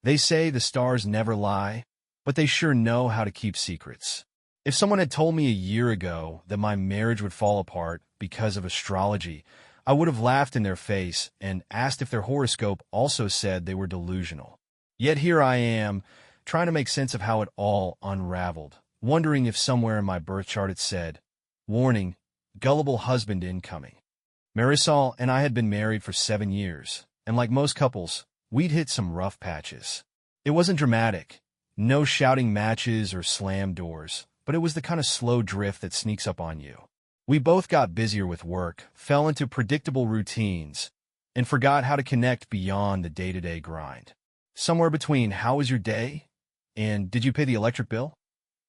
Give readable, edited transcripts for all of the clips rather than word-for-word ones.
They say the stars never lie, but they sure know how to keep secrets. If someone had told me a year ago that my marriage would fall apart because of astrology, I would have laughed in their face and asked if their horoscope also said they were delusional. Yet here I am, trying to make sense of how it all unraveled, wondering if somewhere in my birth chart it said, "Warning, gullible husband incoming." Marisol and I had been married for 7 years, and like most couples, we'd hit some rough patches. It wasn't dramatic, no shouting matches or slammed doors, but it was the kind of slow drift that sneaks up on you. We both got busier with work, fell into predictable routines, and forgot how to connect beyond the day-to-day grind. Somewhere between "how was your day?" and "did you pay the electric bill?"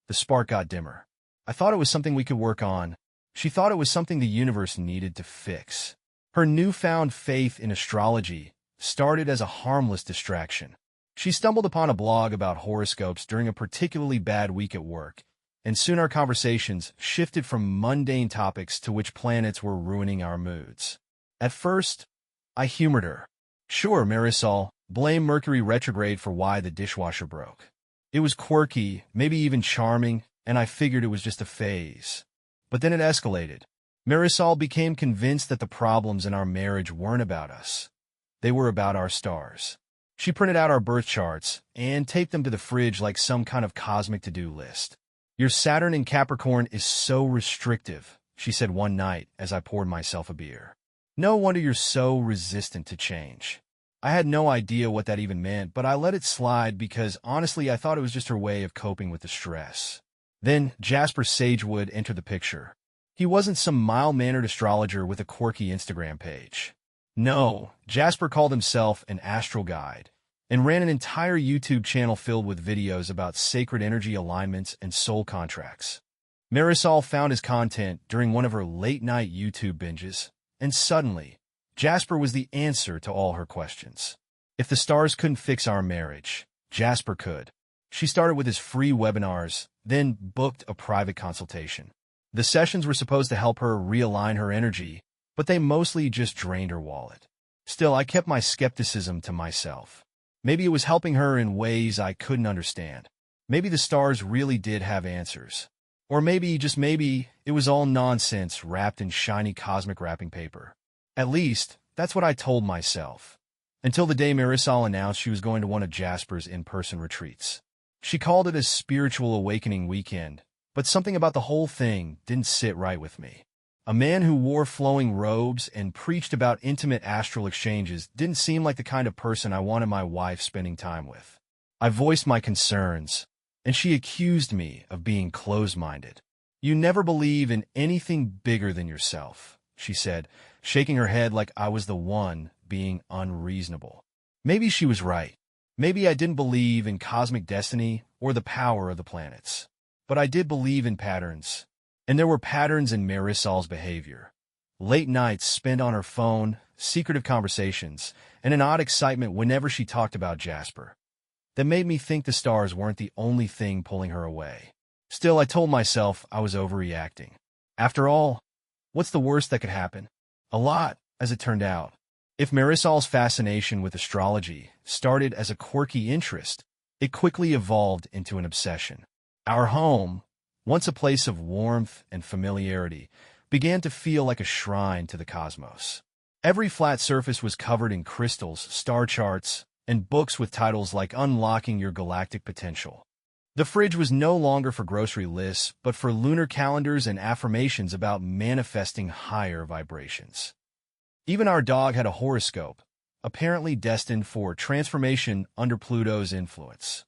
the spark got dimmer. I thought it was something we could work on. She thought it was something the universe needed to fix. Her newfound faith in astrology started as a harmless distraction. She stumbled upon a blog about horoscopes during a particularly bad week at work, and soon our conversations shifted from mundane topics to which planets were ruining our moods. At first, I humored her. "Sure, Marisol, blame Mercury retrograde for why the dishwasher broke." It was quirky, maybe even charming, and I figured it was just a phase. But then it escalated. Marisol became convinced that the problems in our marriage weren't about us. They were about our stars. She printed out our birth charts and taped them to the fridge like some kind of cosmic to-do list. "Your Saturn in Capricorn is so restrictive," she said one night as I poured myself a beer. "No wonder you're so resistant to change." I had no idea what that even meant, but I let it slide because, honestly, I thought it was just her way of coping with the stress. Then Jasper Sagewood entered the picture. He wasn't some mild-mannered astrologer with a quirky Instagram page. No, Jasper called himself an astral guide and ran an entire YouTube channel filled with videos about sacred energy alignments and soul contracts. Marisol found his content during one of her late-night YouTube binges, and suddenly, Jasper was the answer to all her questions. If the stars couldn't fix our marriage, Jasper could. She started with his free webinars, then booked a private consultation. The sessions were supposed to help her realign her energy, but they mostly just drained her wallet. Still, I kept my skepticism to myself. Maybe it was helping her in ways I couldn't understand. Maybe the stars really did have answers. Or maybe, just maybe, it was all nonsense wrapped in shiny cosmic wrapping paper. At least, that's what I told myself. Until the day Marisol announced she was going to one of Jasper's in-person retreats. She called it a spiritual awakening weekend, but something about the whole thing didn't sit right with me. A man who wore flowing robes and preached about intimate astral exchanges didn't seem like the kind of person I wanted my wife spending time with. I voiced my concerns, and she accused me of being closed-minded. "You never believe in anything bigger than yourself," she said, shaking her head like I was the one being unreasonable. Maybe she was right. Maybe I didn't believe in cosmic destiny or the power of the planets. But I did believe in patterns. And there were patterns in Marisol's behavior. Late nights spent on her phone, secretive conversations, and an odd excitement whenever she talked about Jasper. That made me think the stars weren't the only thing pulling her away. Still, I told myself I was overreacting. After all, what's the worst that could happen? A lot, as it turned out. If Marisol's fascination with astrology started as a quirky interest, it quickly evolved into an obsession. Our home, once a place of warmth and familiarity, began to feel like a shrine to the cosmos. Every flat surface was covered in crystals, star charts, and books with titles like Unlocking Your Galactic Potential. The fridge was no longer for grocery lists, but for lunar calendars and affirmations about manifesting higher vibrations. Even our dog had a horoscope, apparently destined for transformation under Pluto's influence.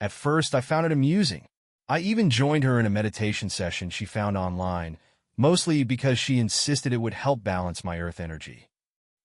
At first, I found it amusing. I even joined her in a meditation session she found online, mostly because she insisted it would help balance my earth energy.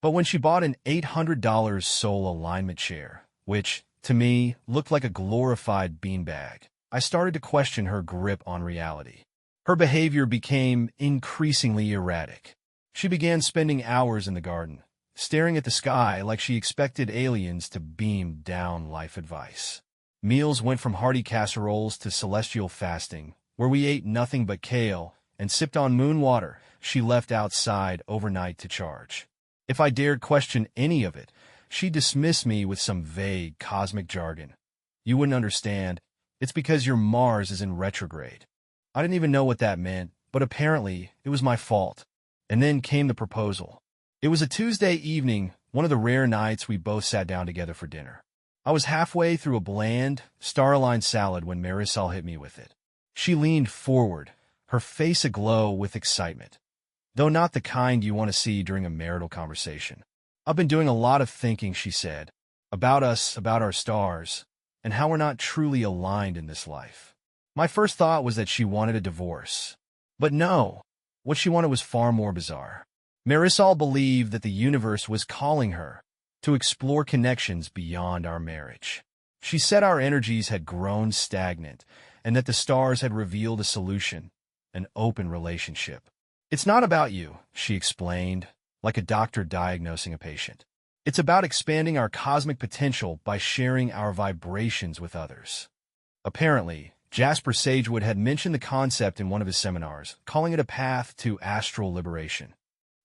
But when she bought an $800 soul alignment chair, which, to me, looked like a glorified beanbag, I started to question her grip on reality. Her behavior became increasingly erratic. She began spending hours in the garden, staring at the sky like she expected aliens to beam down life advice. Meals went from hearty casseroles to celestial fasting, where we ate nothing but kale and sipped on moon water she left outside overnight to charge. If I dared question any of it, she dismissed me with some vague cosmic jargon. You wouldn't understand. It's because your Mars is in retrograde. I didn't even know what that meant, but apparently it was my fault. And then came the proposal. It was a Tuesday evening, one of the rare nights we both sat down together for dinner. I was halfway through a bland, star-aligned salad when Marisol hit me with it. She leaned forward, her face aglow with excitement. Though not the kind you want to see during a marital conversation. I've been doing a lot of thinking, she said, about us, about our stars, and how we're not truly aligned in this life. My first thought was that she wanted a divorce. But no, what she wanted was far more bizarre. Marisol believed that the universe was calling her to explore connections beyond our marriage. She said our energies had grown stagnant and that the stars had revealed a solution, an open relationship. It's not about you, she explained, like a doctor diagnosing a patient. It's about expanding our cosmic potential by sharing our vibrations with others. Apparently, Jasper Sagewood had mentioned the concept in one of his seminars, calling it a path to astral liberation.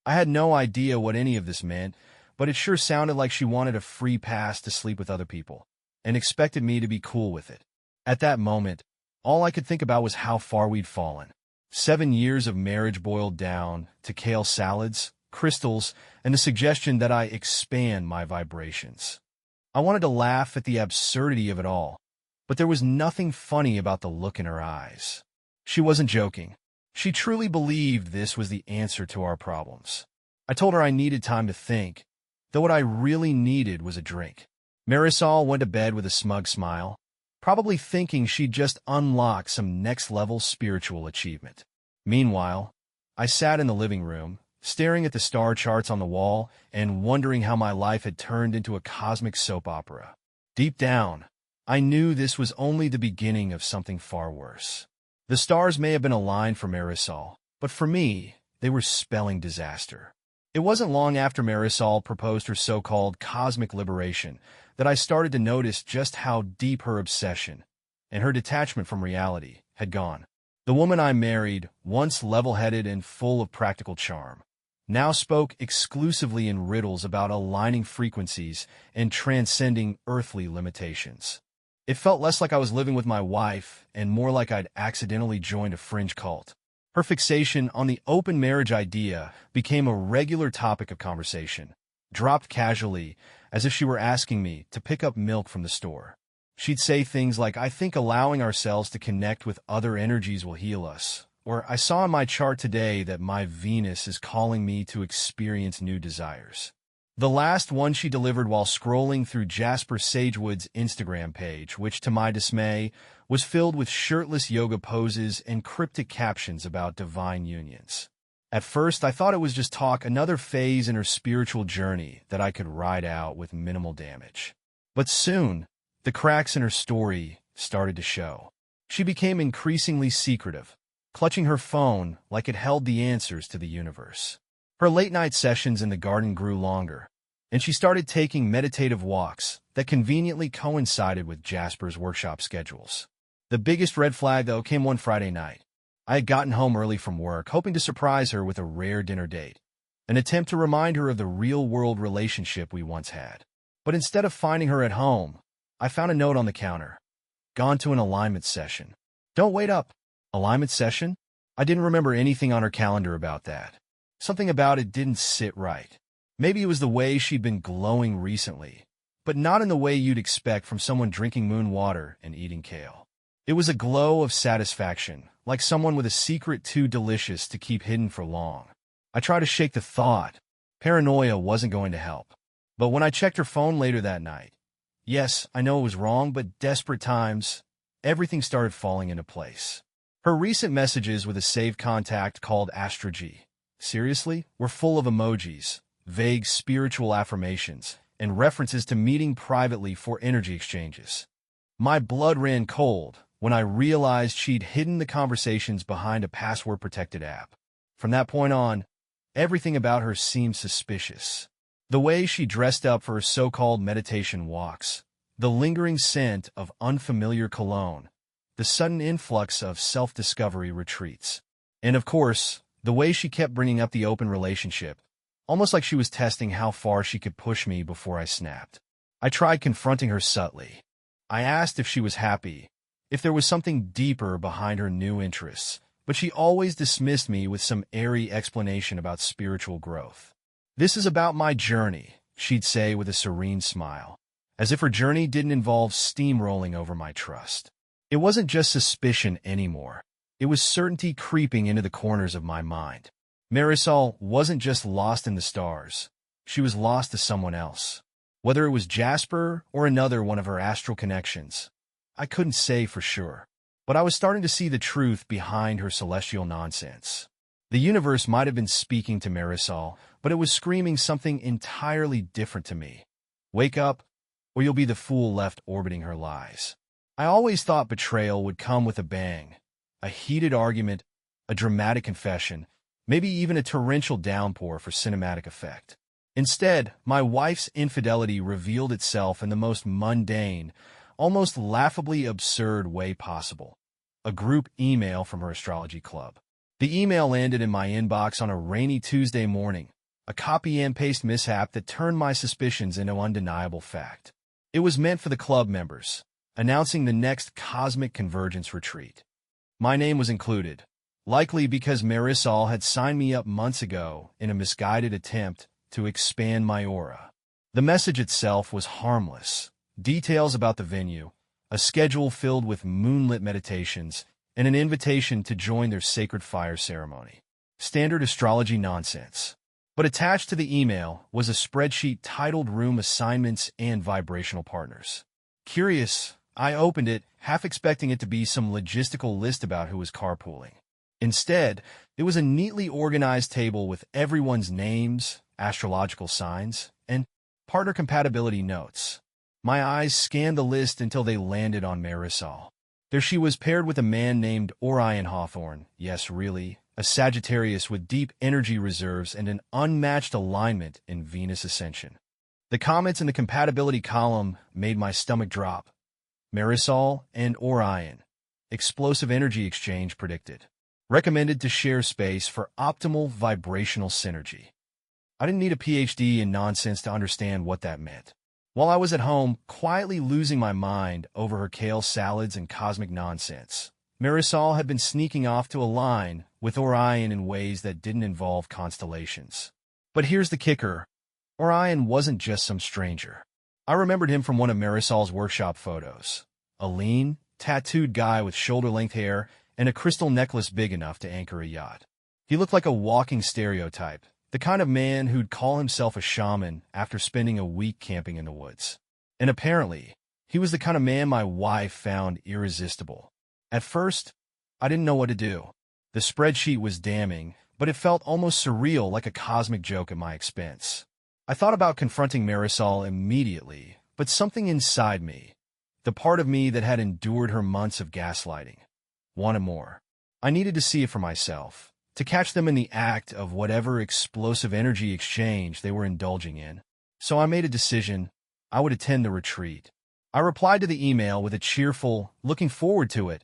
I had no idea what any of this meant, but it sure sounded like she wanted a free pass to sleep with other people, and expected me to be cool with it. At that moment, all I could think about was how far we'd fallen. 7 years of marriage boiled down to kale salads, crystals, and the suggestion that I expand my vibrations. I wanted to laugh at the absurdity of it all, but there was nothing funny about the look in her eyes. She wasn't joking. She truly believed this was the answer to our problems. I told her I needed time to think, though what I really needed was a drink. Marisol went to bed with a smug smile, probably thinking she'd just unlocked some next-level spiritual achievement. Meanwhile, I sat in the living room, staring at the star charts on the wall and wondering how my life had turned into a cosmic soap opera. Deep down, I knew this was only the beginning of something far worse. The stars may have been aligned for Marisol, but for me, they were spelling disaster. It wasn't long after Marisol proposed her so-called cosmic liberation that I started to notice just how deep her obsession and her detachment from reality had gone. The woman I married, once level-headed and full of practical charm, now spoke exclusively in riddles about aligning frequencies and transcending earthly limitations. It felt less like I was living with my wife and more like I'd accidentally joined a fringe cult. Her fixation on the open marriage idea became a regular topic of conversation, dropped casually as if she were asking me to pick up milk from the store. She'd say things like, "I think allowing ourselves to connect with other energies will heal us," or "I saw in my chart today that my Venus is calling me to experience new desires." The last one she delivered while scrolling through Jasper Sagewood's Instagram page, which, to my dismay, was filled with shirtless yoga poses and cryptic captions about divine unions. At first, I thought it was just talk, another phase in her spiritual journey that I could ride out with minimal damage. But soon, the cracks in her story started to show. She became increasingly secretive, clutching her phone like it held the answers to the universe. Her late-night sessions in the garden grew longer, and she started taking meditative walks that conveniently coincided with Jasper's workshop schedules. The biggest red flag, though, came one Friday night. I had gotten home early from work, hoping to surprise her with a rare dinner date, an attempt to remind her of the real-world relationship we once had. But instead of finding her at home, I found a note on the counter. Gone to an alignment session. Don't wait up. Alignment session? I didn't remember anything on her calendar about that. Something about it didn't sit right. Maybe it was the way she'd been glowing recently, but not in the way you'd expect from someone drinking moon water and eating kale. It was a glow of satisfaction, like someone with a secret too delicious to keep hidden for long. I tried to shake the thought. Paranoia wasn't going to help. But when I checked her phone later that night, yes, I know it was wrong, but desperate times, everything started falling into place. Her recent messages with a saved contact called Astrology, seriously, were full of emojis, vague spiritual affirmations, and references to meeting privately for energy exchanges. My blood ran cold when I realized she'd hidden the conversations behind a password-protected app. From that point on, everything about her seemed suspicious. The way she dressed up for her so-called meditation walks, the lingering scent of unfamiliar cologne, the sudden influx of self-discovery retreats, and of course, the way she kept bringing up the open relationship, almost like she was testing how far she could push me before I snapped. I tried confronting her subtly. I asked if she was happy, if there was something deeper behind her new interests, but she always dismissed me with some airy explanation about spiritual growth. "This is about my journey," she'd say with a serene smile, as if her journey didn't involve steamrolling over my trust. It wasn't just suspicion anymore. It was certainty creeping into the corners of my mind. Marisol wasn't just lost in the stars. She was lost to someone else. Whether it was Jasper or another one of her astral connections, I couldn't say for sure. But I was starting to see the truth behind her celestial nonsense. The universe might have been speaking to Marisol, but it was screaming something entirely different to me. "Wake up, or you'll be the fool left orbiting her lies." I always thought betrayal would come with a bang, a heated argument, a dramatic confession, maybe even a torrential downpour for cinematic effect. Instead, my wife's infidelity revealed itself in the most mundane, almost laughably absurd way possible. A group email from her astrology club. The email landed in my inbox on a rainy Tuesday morning, a copy and paste mishap that turned my suspicions into undeniable fact. It was meant for the club members, announcing the next cosmic convergence retreat. My name was included, likely because Marisol had signed me up months ago in a misguided attempt to expand my aura. The message itself was harmless. Details about the venue, a schedule filled with moonlit meditations, and an invitation to join their sacred fire ceremony. Standard astrology nonsense. But attached to the email was a spreadsheet titled Room Assignments and Vibrational Partners. Curious, I opened it, half expecting it to be some logistical list about who was carpooling. Instead, it was a neatly organized table with everyone's names, astrological signs, and partner compatibility notes. My eyes scanned the list until they landed on Marisol. There she was, paired with a man named Orion Hawthorne. Yes, really, a Sagittarius with deep energy reserves and an unmatched alignment in Venus ascension. The comments in the compatibility column made my stomach drop. Marisol and Orion. Explosive energy exchange predicted. Recommended to share space for optimal vibrational synergy. I didn't need a PhD in nonsense to understand what that meant. While I was at home, quietly losing my mind over her kale salads and cosmic nonsense, Marisol had been sneaking off to align with Orion in ways that didn't involve constellations. But here's the kicker. Orion wasn't just some stranger. I remembered him from one of Marisol's workshop photos. A lean, tattooed guy with shoulder-length hair and a crystal necklace big enough to anchor a yacht. He looked like a walking stereotype, the kind of man who'd call himself a shaman after spending a week camping in the woods. And apparently, he was the kind of man my wife found irresistible. At first, I didn't know what to do. The spreadsheet was damning, but it felt almost surreal, like a cosmic joke at my expense. I thought about confronting Marisol immediately, but something inside me, the part of me that had endured her months of gaslighting, wanted more. I needed to see it for myself, to catch them in the act of whatever explosive energy exchange they were indulging in. So I made a decision. I would attend the retreat. I replied to the email with a cheerful, looking forward to it,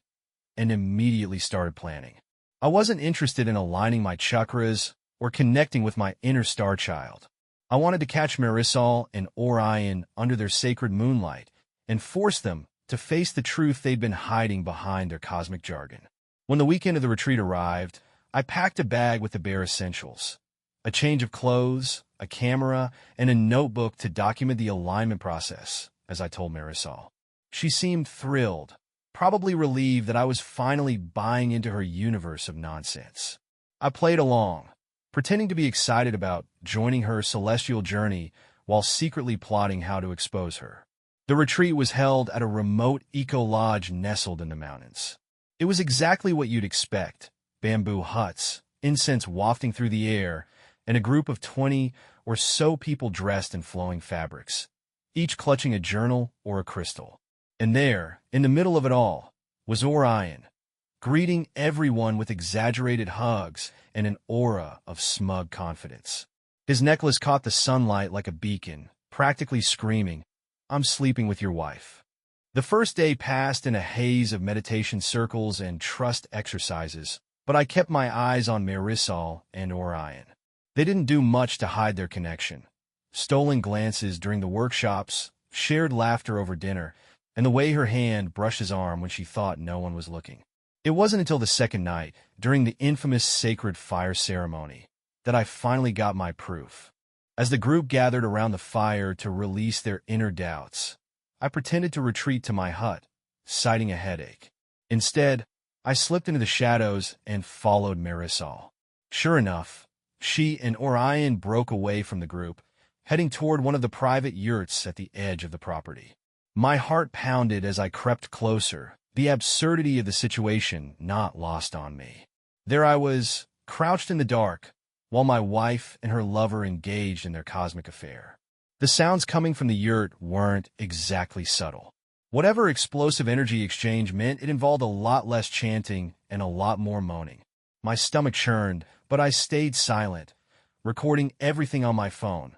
and immediately started planning. I wasn't interested in aligning my chakras or connecting with my inner star child. I wanted to catch Marisol and Orion under their sacred moonlight and force them to face the truth they'd been hiding behind their cosmic jargon. When the weekend of the retreat arrived, I packed a bag with the bare essentials. A change of clothes, a camera, and a notebook to document the alignment process, as I told Marisol. She seemed thrilled, probably relieved that I was finally buying into her universe of nonsense. I played along, pretending to be excited about joining her celestial journey while secretly plotting how to expose her. The retreat was held at a remote eco-lodge nestled in the mountains. It was exactly what you'd expect. Bamboo huts, incense wafting through the air, and a group of 20 or so people dressed in flowing fabrics, each clutching a journal or a crystal. And there, in the middle of it all, was Orion, greeting everyone with exaggerated hugs and an aura of smug confidence. His necklace caught the sunlight like a beacon, practically screaming, "I'm sleeping with your wife." The first day passed in a haze of meditation circles and trust exercises, but I kept my eyes on Marisol and Orion. They didn't do much to hide their connection. Stolen glances during the workshops, shared laughter over dinner, and the way her hand brushed his arm when she thought no one was looking. It wasn't until the second night, during the infamous sacred fire ceremony, that I finally got my proof. As the group gathered around the fire to release their inner doubts, I pretended to retreat to my hut, citing a headache. Instead, I slipped into the shadows and followed Marisol. Sure enough, she and Orion broke away from the group, heading toward one of the private yurts at the edge of the property. My heart pounded as I crept closer, the absurdity of the situation not lost on me. There I was, crouched in the dark, while my wife and her lover engaged in their cosmic affair. The sounds coming from the yurt weren't exactly subtle. Whatever explosive energy exchange meant, it involved a lot less chanting and a lot more moaning. My stomach churned, but I stayed silent, recording everything on my phone.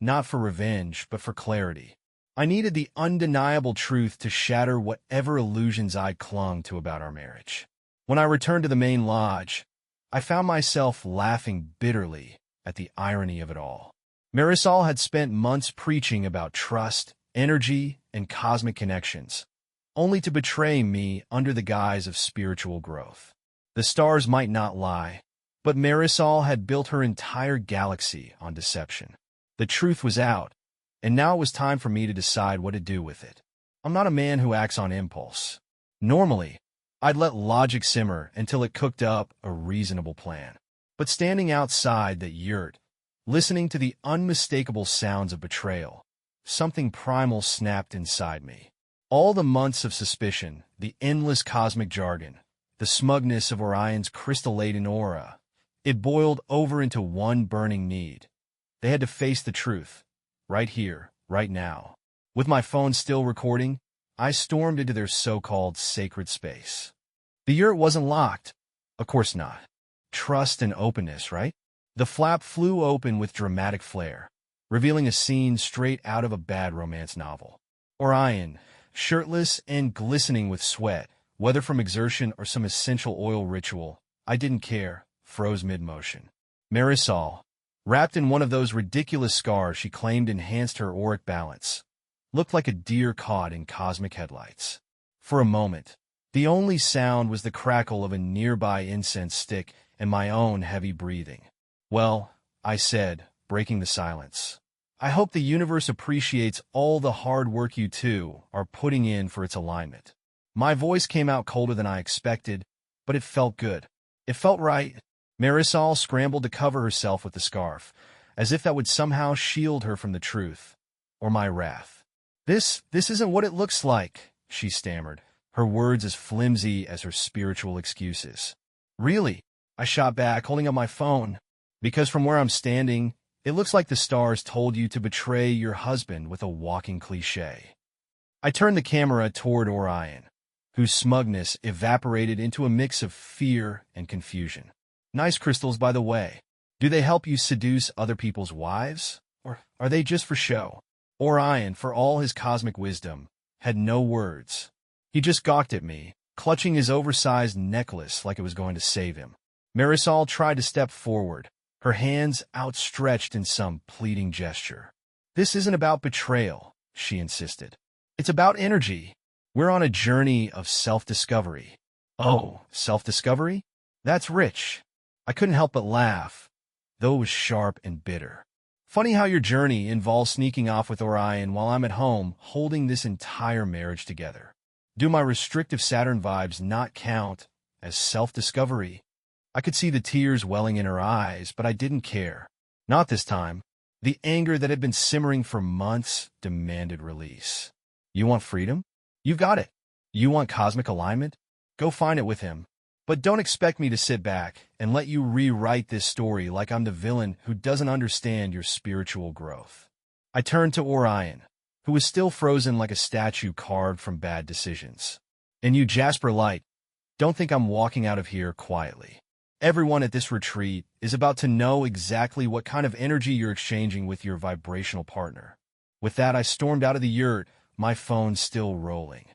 Not for revenge, but for clarity. I needed the undeniable truth to shatter whatever illusions I clung to about our marriage. When I returned to the main lodge, I found myself laughing bitterly at the irony of it all. Marisol had spent months preaching about trust, energy, and cosmic connections, only to betray me under the guise of spiritual growth. The stars might not lie, but Marisol had built her entire galaxy on deception. The truth was out, and now it was time for me to decide what to do with it. I'm not a man who acts on impulse. Normally, I'd let logic simmer until it cooked up a reasonable plan. But standing outside that yurt, listening to the unmistakable sounds of betrayal, something primal snapped inside me. All the months of suspicion, the endless cosmic jargon, the smugness of Orion's crystal-laden aura, it boiled over into one burning need. They had to face the truth, right here, right now. With my phone still recording, I stormed into their so-called sacred space. The yurt wasn't locked. Of course not. Trust and openness, right? The flap flew open with dramatic flair, revealing a scene straight out of a bad romance novel. Orion, shirtless and glistening with sweat, whether from exertion or some essential oil ritual, I didn't care, froze mid-motion. Marisol, wrapped in one of those ridiculous scars she claimed enhanced her auric balance, looked like a deer caught in cosmic headlights. For a moment, the only sound was the crackle of a nearby incense stick and my own heavy breathing. Well, I said, breaking the silence, I hope the universe appreciates all the hard work you two are putting in for its alignment. My voice came out colder than I expected, but it felt good. It felt right. Marisol scrambled to cover herself with the scarf, as if that would somehow shield her from the truth, or my wrath. This isn't what it looks like, she stammered, her words as flimsy as her spiritual excuses. Really? I shot back, holding up my phone. Because from where I'm standing, it looks like the stars told you to betray your husband with a walking cliché. I turned the camera toward Orion, whose smugness evaporated into a mix of fear and confusion. Nice crystals, by the way. Do they help you seduce other people's wives? Or are they just for show? Orion, for all his cosmic wisdom, had no words. He just gawked at me, clutching his oversized necklace like it was going to save him. Marisol tried to step forward, her hands outstretched in some pleading gesture. This isn't about betrayal, she insisted. It's about energy. We're on a journey of self-discovery. Oh, self-discovery? That's rich. I couldn't help but laugh, though it was sharp and bitter. Funny how your journey involves sneaking off with Orion while I'm at home holding this entire marriage together. Do my restrictive Saturn vibes not count as self-discovery? I could see the tears welling in her eyes, but I didn't care. Not this time. The anger that had been simmering for months demanded release. You want freedom? You've got it. You want cosmic alignment? Go find it with him. But don't expect me to sit back and let you rewrite this story like I'm the villain who doesn't understand your spiritual growth. I turned to Orion, who was still frozen like a statue carved from bad decisions. And you, Jasper Light, don't think I'm walking out of here quietly. Everyone at this retreat is about to know exactly what kind of energy you're exchanging with your vibrational partner. With that, I stormed out of the yurt, my phone still rolling.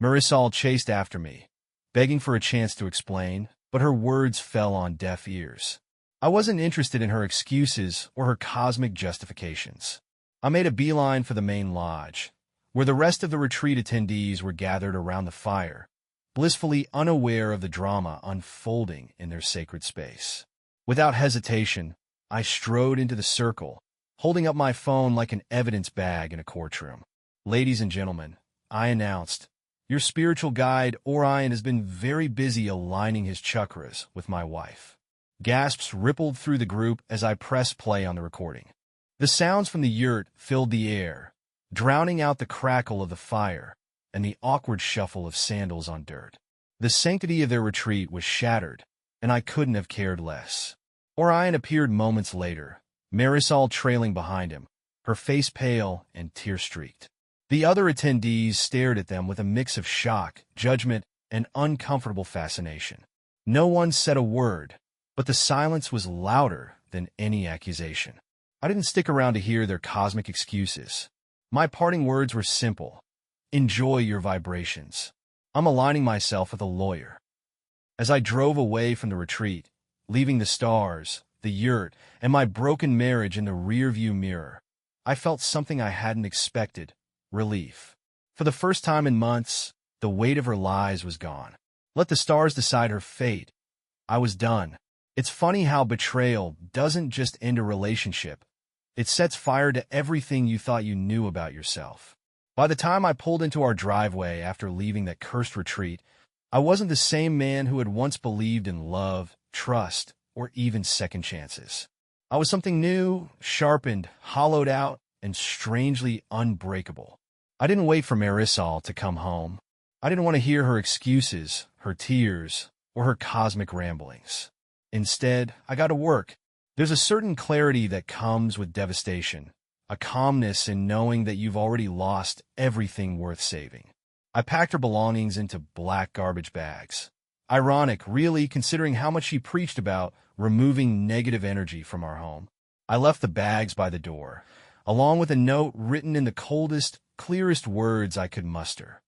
Marisol chased after me, begging for a chance to explain, but her words fell on deaf ears. I wasn't interested in her excuses or her cosmic justifications. I made a beeline for the main lodge, where the rest of the retreat attendees were gathered around the fire, blissfully unaware of the drama unfolding in their sacred space. Without hesitation, I strode into the circle, holding up my phone like an evidence bag in a courtroom. "Ladies and gentlemen," I announced, "your spiritual guide, Orion, has been very busy aligning his chakras with my wife." Gasps rippled through the group as I pressed play on the recording. The sounds from the yurt filled the air, drowning out the crackle of the fire and the awkward shuffle of sandals on dirt. The sanctity of their retreat was shattered, and I couldn't have cared less. Orion appeared moments later, Marisol trailing behind him, her face pale and tear-streaked. The other attendees stared at them with a mix of shock, judgment, and uncomfortable fascination. No one said a word, but the silence was louder than any accusation. I didn't stick around to hear their cosmic excuses. My parting words were simple: enjoy your vibrations. I'm aligning myself with a lawyer. As I drove away from the retreat, leaving the stars, the yurt, and my broken marriage in the rearview mirror, I felt something I hadn't expected: relief. For the first time in months, the weight of her lies was gone. Let the stars decide her fate. I was done. It's funny how betrayal doesn't just end a relationship. It sets fire to everything you thought you knew about yourself. By the time I pulled into our driveway after leaving that cursed retreat, I wasn't the same man who had once believed in love, trust, or even second chances. I was something new, sharpened, hollowed out, and strangely unbreakable. I didn't wait for Marisol to come home. I didn't want to hear her excuses, her tears, or her cosmic ramblings. Instead, I got to work. There's a certain clarity that comes with devastation, a calmness in knowing that you've already lost everything worth saving. I packed her belongings into black garbage bags. Ironic, really, considering how much she preached about removing negative energy from our home. I left the bags by the door, along with a note written in the coldest, clearest words I could muster.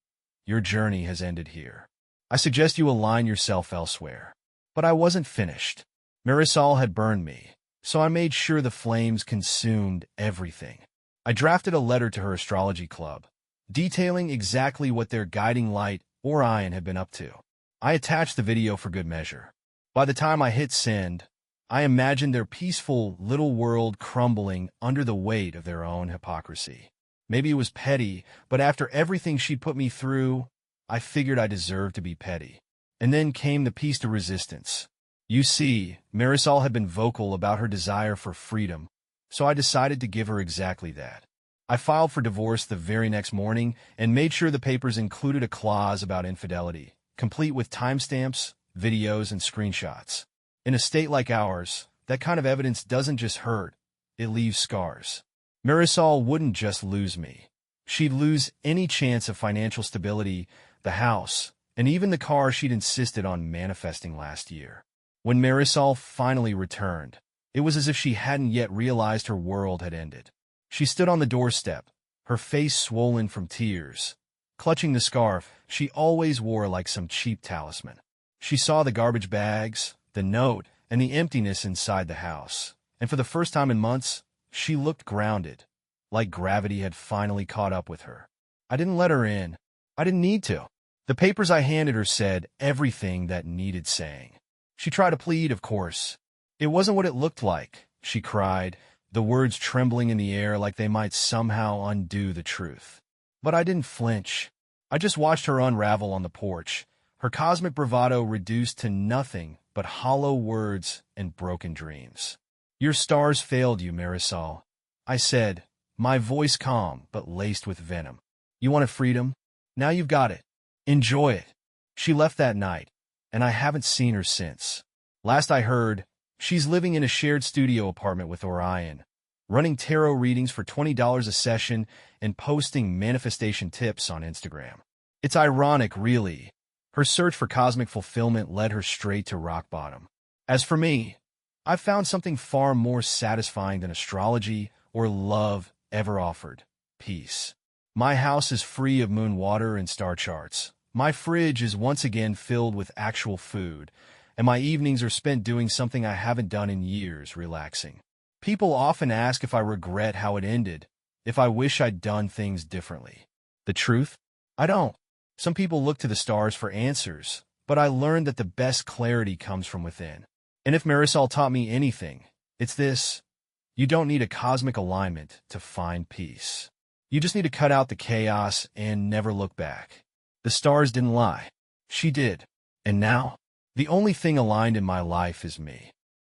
"Your journey has ended here. I suggest you align yourself elsewhere." But I wasn't finished. Marisol had burned me, so I made sure the flames consumed everything. I drafted a letter to her astrology club, detailing exactly what their guiding light, Orion, had been up to. I attached the video for good measure. By the time I hit send, I imagined their peaceful little world crumbling under the weight of their own hypocrisy. Maybe it was petty, but after everything she'd put me through, I figured I deserved to be petty. And then came the piece de resistance. You see, Marisol had been vocal about her desire for freedom, so I decided to give her exactly that. I filed for divorce the very next morning and made sure the papers included a clause about infidelity, complete with timestamps, videos, and screenshots. In a state like ours, that kind of evidence doesn't just hurt, it leaves scars. Marisol wouldn't just lose me. She'd lose any chance of financial stability, the house, and even the car she'd insisted on manifesting last year. When Marisol finally returned, it was as if she hadn't yet realized her world had ended. She stood on the doorstep, her face swollen from tears, clutching the scarf she always wore like some cheap talisman. She saw the garbage bags, the note, and the emptiness inside the house, and for the first time in months, she looked grounded, like gravity had finally caught up with her. I didn't let her in. I didn't need to. The papers I handed her said everything that needed saying. She tried to plead, of course. It wasn't what it looked like, she cried, the words trembling in the air like they might somehow undo the truth. But I didn't flinch. I just watched her unravel on the porch, her cosmic bravado reduced to nothing but hollow words and broken dreams. "Your stars failed you, Marisol," I said, my voice calm but laced with venom. "You wanted freedom? Now you've got it. Enjoy it." She left that night, and I haven't seen her since. Last I heard, she's living in a shared studio apartment with Orion, running tarot readings for $20 a session and posting manifestation tips on Instagram. It's ironic, really. Her search for cosmic fulfillment led her straight to rock bottom. As for me, I found something far more satisfying than astrology or love ever offered: peace. My house is free of moon water and star charts. My fridge is once again filled with actual food, and my evenings are spent doing something I haven't done in years, relaxing. People often ask if I regret how it ended, if I wish I'd done things differently. The truth? I don't. Some people look to the stars for answers, but I learned that the best clarity comes from within. And if Marisol taught me anything, it's this: you don't need a cosmic alignment to find peace. You just need to cut out the chaos and never look back. The stars didn't lie. She did. And now, the only thing aligned in my life is me.